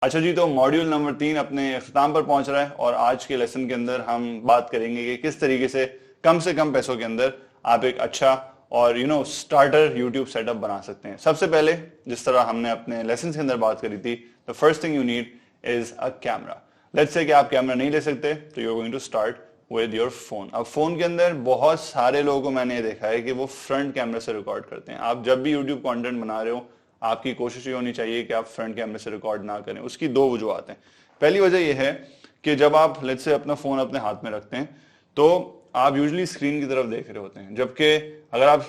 अच्छा जी, तो module number 3 अपने अख्ताम पर पहुंच रहा है और आज के लेसन के अंदर हम बात करेंगे कि किस तरीके से कम पैसों के अंदर आप एक अच्छा और स्टार्टर यूट्यूब सेटअप बना सकते हैं। सबसे पहले जिस तरह हमने अपने लेसन के अंदर बात करी थी, the first thing you need is a camera. Let's say कि आप कैमरा नहीं ले सकते तो you are going to start with your phone. अब फोन के अंदर बहुत सारे लोगों को मैंने देखा है कि वो फ्रंट कैमरे से रिकॉर्ड करते हैं। आप जब भी यूट्यूब कंटेंट बना रहे हो, आपकी कोशिश ये होनी चाहिए कि आप फ्रंट कैमरे से रिकॉर्ड ना करें। उसकी दो वजूहत हैं। पहली वजह यह है कि जब आप लेट्स से अपना फोन अपने हाथ में रखते हैं तो आप यूजुअली स्क्रीन की तरफ देख रहे होते हैं, जबकि अगर आप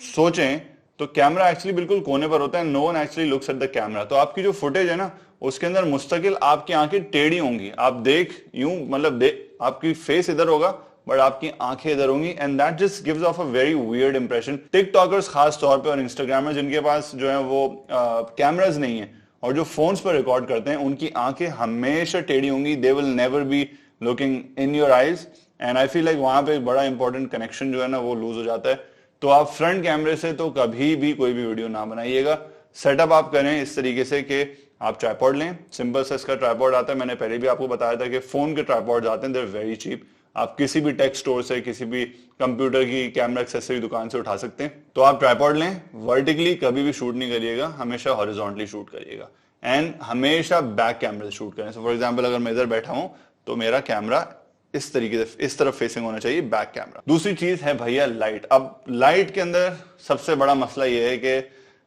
सोचें तो कैमरा एक्चुअली बिल्कुल कोने पर होता है। No one actually looks at the camera. तो आपकी जो फुटेज है ना, उसके अंदर मुस्तकिल आपकी आंखें टेढ़ी होंगी। आप देख यूं मतलब आपकी फेस इधर होगा बट आपकी आंखें इधर होंगी, and that just gives of a very weird impression. TikTokers खास तौर पे और इंस्टाग्रामर्स जिनके पास जो है वो कैमराज नहीं है और जो फोन्स पर रिकॉर्ड करते हैं, उनकी आंखें हमेशा टेढ़ी होंगी। They will never be looking in your eyes, and I feel like वहां पे एक बड़ा इंपॉर्टेंट कनेक्शन जो है ना वो लूज हो जाता है। तो आप फ्रंट कैमरे से तो कभी भी कोई भी वीडियो ना बनाइएगा। सेटअप आप करें इस तरीके से कि आप ट्राइपॉड लें। सिंपल सा इसका ट्राइपॉड आता है, मैंने पहले भी आपको बताया था कि फोन के ट्राइपॉड आते हैं, दे आर वेरी चीप। आप किसी भी टेक स्टोर से, किसी भी कंप्यूटर की कैमरा एक्सेसरी दुकान से उठा सकते हैं। तो आप ट्राइपॉड लें, वर्टिकली कभी भी शूट नहीं करिएगा, हमेशा हॉरिजॉन्टली शूट करिएगा, एंड हमेशा बैक कैमरे से शूट करें। फॉर एग्जाम्पल अगर मैं इधर बैठा हूं तो मेरा कैमरा इस तरीके से इस तरफ फेसिंग होना चाहिए, बैक कैमरा। दूसरी चीज है भैया लाइट। अब लाइट के अंदर सबसे बड़ा मसला यह है कि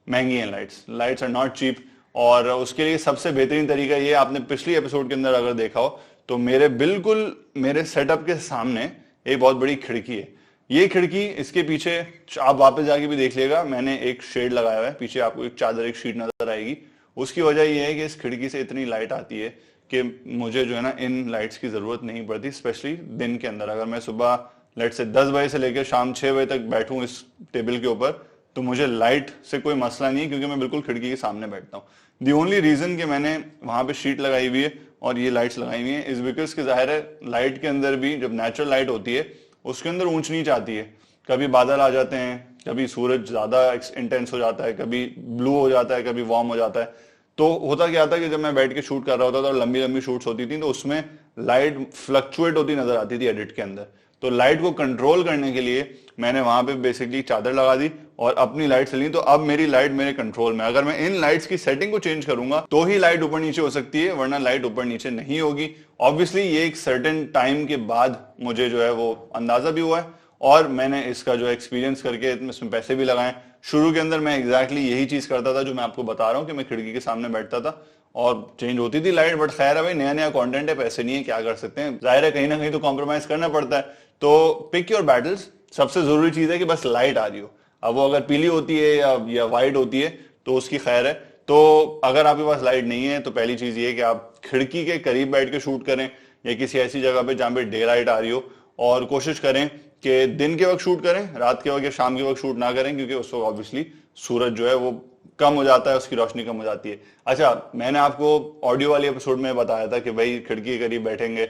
महंगी हैं लाइट्स आर नॉट चीप, और उसके लिए सबसे बेहतरीन तरीका ये, आपने पिछली एपिसोड के अंदर अगर देखा हो तो मेरे सेटअप के सामने एक बहुत बड़ी खिड़की है। ये खिड़की, इसके पीछे आप वापस जाके भी देख लिएगा, मैंने एक शेड लगाया हुआ है, पीछे आपको एक चादर, एक शीट नजर आएगी। उसकी वजह यह है कि इस खिड़की से इतनी लाइट आती है कि मुझे जो है ना इन लाइट्स की जरूरत नहीं पड़ती, स्पेशली दिन के अंदर। अगर मैं सुबह लेट से 10 बजे से लेकर शाम 6 बजे तक बैठूं इस टेबल के ऊपर तो मुझे लाइट से कोई मसला नहीं है, क्योंकि मैं बिल्कुल खिड़की के सामने बैठता हूँ। दी ओनली रीजन कि मैंने वहां पे शीट लगाई हुई है और ये लाइट्स लगाई हुई है इज बिकॉज कि जाहिर है लाइट के अंदर भी जब नेचुरल लाइट होती है उसके अंदर ऊंच नीच आती है। कभी बादल आ जाते हैं, कभी सूरज ज्यादा इंटेंस हो जाता है, कभी ब्लू हो जाता है, कभी वार्म हो जाता है। तो होता क्या था कि जब मैं बैठ के शूट कर रहा होता था और लंबी लंबी शूट्स होती थी तो उसमें लाइट फ्लक्चुएट होती नजर आती थी एडिट के अंदर। तो लाइट को कंट्रोल करने के लिए मैंने वहां पे बेसिकली चादर लगा दी और अपनी लाइट्स ली। तो अब मेरी लाइट मेरे कंट्रोल में। अगर मैं इन लाइट्स की सेटिंग को चेंज करूंगा तो ही लाइट ऊपर नीचे हो सकती है, वरना लाइट ऊपर नीचे नहीं होगी। ऑब्वियसली ये एक सर्टेन टाइम के बाद मुझे जो है वो अंदाजा भी हुआ है और मैंने इसका जो एक्सपीरियंस करके इसमें पैसे भी लगाए। शुरू के अंदर मैं एग्जैक्टली यही चीज करता था जो मैं आपको बता रहा हूँ कि मैं खिड़की के सामने बैठता था और चेंज होती थी लाइट। बट खैर है भाई, नया नया कंटेंट है, पैसे नहीं है, क्या कर सकते हैं, जाहिर है कहीं ना कहीं तो कॉम्प्रोमाइज करना पड़ता है। तो पिक योर बैटल्स। सबसे जरूरी चीज है कि बस लाइट आ रही हो। अब वो अगर पीली होती है या व्हाइट होती है तो उसकी खैर है। तो अगर आपके पास लाइट नहीं है तो पहली चीज ये है कि आप खिड़की के करीब बैठ के शूट करें या किसी ऐसी जगह पे जहां पे डे लाइट आ रही हो, और कोशिश करें कि दिन के वक्त शूट करें, रात के वक्त या शाम के वक्त शूट ना करें, क्योंकि उस वक्त ऑब्वियसली सूरज जो है वो कम हो जाता है, उसकी रोशनी कम हो जाती है। अच्छा, मैंने आपको ऑडियो वाली एपिसोड में बताया था कि भाई खिड़की के करीब बैठेंगे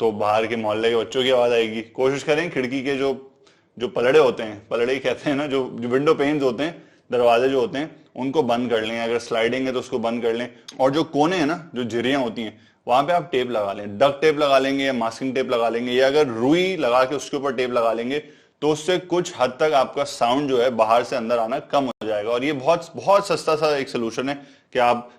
तो बाहर के मोहल्ले के बच्चों की आवाज आएगी। कोशिश करें खिड़की के जो जो पलड़े होते हैं, पलड़े ही कहते हैं ना, जो विंडो पेन्स होते हैं, दरवाजे जो होते हैं, उनको बंद कर लें। अगर स्लाइडिंग है तो उसको बंद कर लें। और जो कोने हैं ना, जो झिरियां होती हैं, वहां पे आप टेप लगा लें। डक टेप लगा लेंगे या मास्किंग टेप लगा लेंगे, या अगर रुई लगा के उसके ऊपर टेप लगा लेंगे तो उससे कुछ हद तक आपका साउंड जो है बाहर से अंदर आना कम हो जाएगा। और ये बहुत बहुत सस्ता सा एक सोल्यूशन है कि आप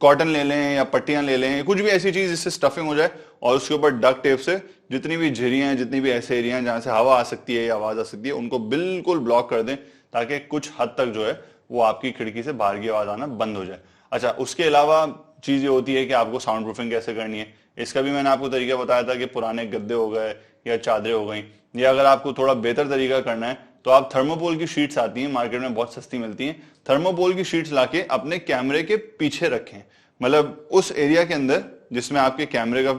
कॉटन ले लें या पट्टियां ले लें, कुछ भी ऐसी चीज जिससे स्टफिंग हो जाए, और उसके ऊपर डक टेप से जितनी भी झिरियां हैं, जितनी भी ऐसे एरिया हैं जहां से हवा आ सकती है या आवाज आ सकती है, उनको बिल्कुल ब्लॉक कर दें, ताकि कुछ हद तक जो है वो आपकी खिड़की से बाहर की आवाज आना बंद हो जाए। अच्छा, उसके अलावा चीज ये होती है कि आपको साउंड प्रूफिंग कैसे करनी है। इसका भी मैंने आपको तरीका बताया था कि पुराने गद्दे हो गए या चादरें हो गई, या अगर आपको थोड़ा बेहतर तरीका करना है तो आप थर्मोपोल की शीट्स आती हैं मार्केट में, बहुत सस्ती मिलती हैं। थर्मोपोल की शीट्स लाके अपने कैमरे के पीछे रखें, मतलब उस एरिया के अंदर जिसमें आपके कैमरे का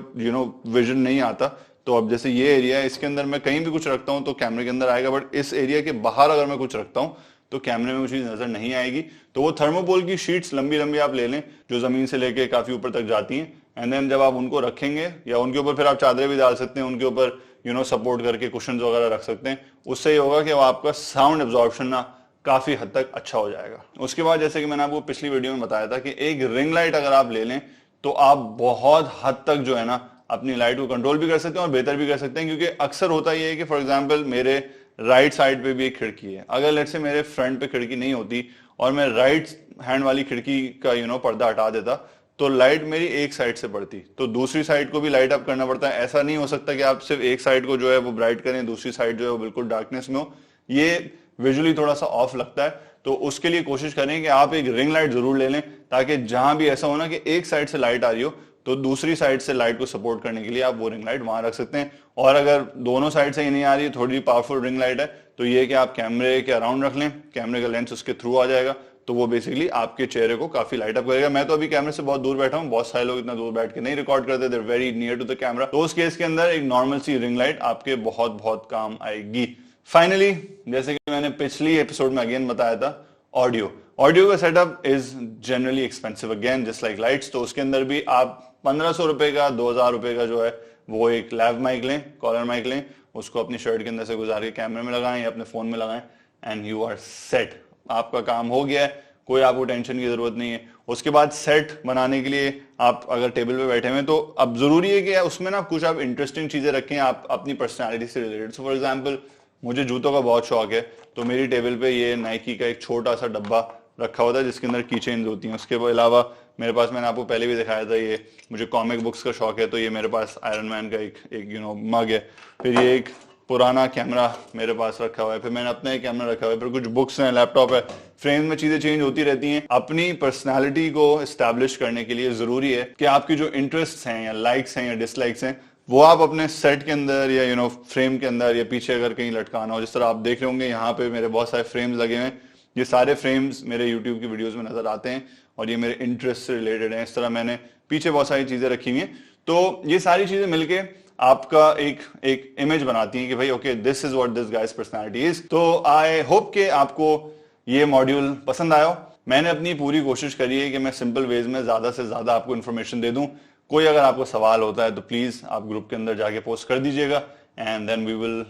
विजन नहीं आता। तो अब जैसे ये एरिया है, इसके अंदर मैं कहीं भी कुछ रखता हूं तो कैमरे के अंदर आएगा, बट इस एरिया के बाहर अगर मैं कुछ रखता हूं तो कैमरे में वो चीज नजर नहीं आएगी। तो वो थर्मोपोल की शीट्स लंबी लंबी आप ले लें, जो जमीन से लेके काफी ऊपर तक जाती हैं, एंड देन जब आप उनको रखेंगे, या उनके ऊपर फिर आप चादरें भी डाल सकते हैं, उनके ऊपर सपोर्ट करके कुशन वगैरह रख सकते हैं। उससे ये होगा कि वो आपका साउंड एब्जॉर्प्शन ना काफी हद तक अच्छा हो जाएगा। उसके बाद जैसे कि मैंने आपको पिछली वीडियो में बताया था कि एक रिंग लाइट अगर आप ले लें تو آپ بہت حد تک جو ہے نا اپنی لائٹ کو کنٹرول بھی کر سکتے ہیں اور بہتر بھی کر سکتے ہیں. کیونکہ اکثر ہوتا یہ ہے کہ فار ایگزامپل میرے رائٹ سائڈ پہ بھی ایک کھڑکی ہے, اگر لیٹ سے میرے فرنٹ پہ کھڑکی نہیں ہوتی اور میں رائٹ ہینڈ والی کھڑکی کا پردہ ہٹا دیتا تو لائٹ میری ایک سائڈ سے پڑتی, تو دوسری سائڈ کو بھی لائٹ اپ کرنا پڑتا ہے. ایسا نہیں ہو سکتا کہ آپ صرف ایک سائڈ کو جو ہے وہ برائٹ کریں, دوسری سائڈ جو ہے وہ بالکل ڈارکنیس میں ہو. یہ ویژولی تھوڑا سا آف لگتا ہے. تو اس کے لیے کوشش کریں کہ آپ ایک رنگ لائٹ ضرور لے لیں, تاکہ جہاں بھی ایسا ہونا کہ ایک سائڈ سے لائٹ آ رہی ہو تو دوسری سائڈ سے لائٹ کو سپورٹ کرنے کے لیے آپ وہ رنگ لائٹ وہاں رکھ سکتے ہیں. اور اگر دونوں سائڈ سے ہی نہیں آ رہی ہے, تھوڑی پاورفل رنگ لائٹ ہے, تو یہ کہ آپ کیمرے کے اراؤنڈ رکھ لیں, کیمرے کا لینس اس کے تھرو آ جائے گا, تو وہ بیسکلی آپ کے چہرے کو کافی لائٹ اپ کرے گا. میں تو ابھی کیمرے سے بہت دور بیٹھا ہوں, بہت سارے لوگ اتنا دور بیٹھ کے نہیں ریکارڈ کرتے, they very near to the camera. تو اس کیس کے اندر ایک نارمل سی رنگ لائٹ آپ کے بہت بہت کام آئے گی. فائنلی, جیسے کہ میں نے پچھلی ایپیسوڈ میں اگین بتایا تھا, آڈیو کا set up is generally expensive again just like lights. تو اس کے اندر بھی آپ 1500 روپے کا 2000 روپے کا جو ہے وہ ایک لیو مائک لیں, کالر مائک لیں, اس کو اپنی شرٹ کے اندر سے گزار کے کیمرے میں لگائیں یا اپنے فون میں لگائیں, اینڈ یو آر سیٹ. آپ کا کام ہو گیا ہے, کوئی آپ کو ٹینشن کی ضرورت نہیں ہے. اس کے بعد سیٹ بنانے کے لیے آپ اگر ٹیبل پہ بیٹھے ہوئے تو اب ضروری ہے کہ اس میں نا کچھ آپ انٹرسٹنگ چیزیں رکھیں آپ اپنی پرسنالٹی سے ریلیٹڈ. سو فار ایگزامپل مجھے جوتوں کا بہت شوق ہے, تو میری ٹیبل پہ یہ نائکی کا ایک چھوٹا سا ڈبہ رکھا ہوتا ہے جس کے اندر کی چینز ہوتی ہیں. اس کے علاوہ میرے پاس, میں نے آپ کو پہلے بھی دکھایا تھا, یہ مجھے کامک بکس کا شوق ہے, تو یہ میرے پاس آئرن مین کا ایک مگ ہے. پھر یہ ایک پرانا کیمرہ میرے پاس رکھا ہوا ہے, پھر میں نے اپنا ایک کیمرہ رکھا ہوا ہے, پھر کچھ بکس ہیں, لیپ ٹاپ ہے. فریم میں چیزیں چینج ہوتی رہتی ہیں. اپنی پرسنالٹی کو اسٹیبلش کرنے کے لیے ضروری ہے کہ آپ کی جو انٹرسٹ ہیں یا لائکس ہیں یا ڈس لائکس ہیں وہ آپ اپنے سیٹ کے اندر یا فریم کے اندر یا پیچھے اگر کہیں لٹکانا ہو. جس طرح آپ دیکھ رہے ہوں گے یہاں پہ میرے بہت سارے فریمز لگے ہوئے ہیں, یہ سارے فریمز میرے یوٹیوب کی ویڈیوز میں نظر آتے ہیں اور یہ میرے انٹرسٹ سے ریلیٹڈ ہیں. اس طرح میں نے پیچھے بہت ساری چیزیں رکھی ہوئی ہیں. تو یہ ساری چیزیں مل کے آپ کا ایک امیج بناتی ہیں کہ بھائی okay this is what this guys personality is. تو آئی ہوپ کہ آپ کو یہ ماڈیول پسند آیا ہو. میں نے اپنی پوری کوشش کری ہے کہ میں سمپل ویز میں زیادہ سے زیادہ آپ کو انفارمیشن دے دوں. کوئی اگر آپ کو سوال ہوتا ہے تو پلیز آپ گروپ کے اندر جا کے پوسٹ کر دیجیے گا, and then we will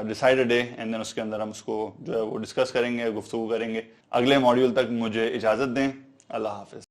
decide a day, and then اس کے اندر ہم اس کو جو ہے وہ ڈسکس کریں گے, گفتگو کریں گے. اگلے ماڈیول تک مجھے اجازت دیں. اللہ حافظ.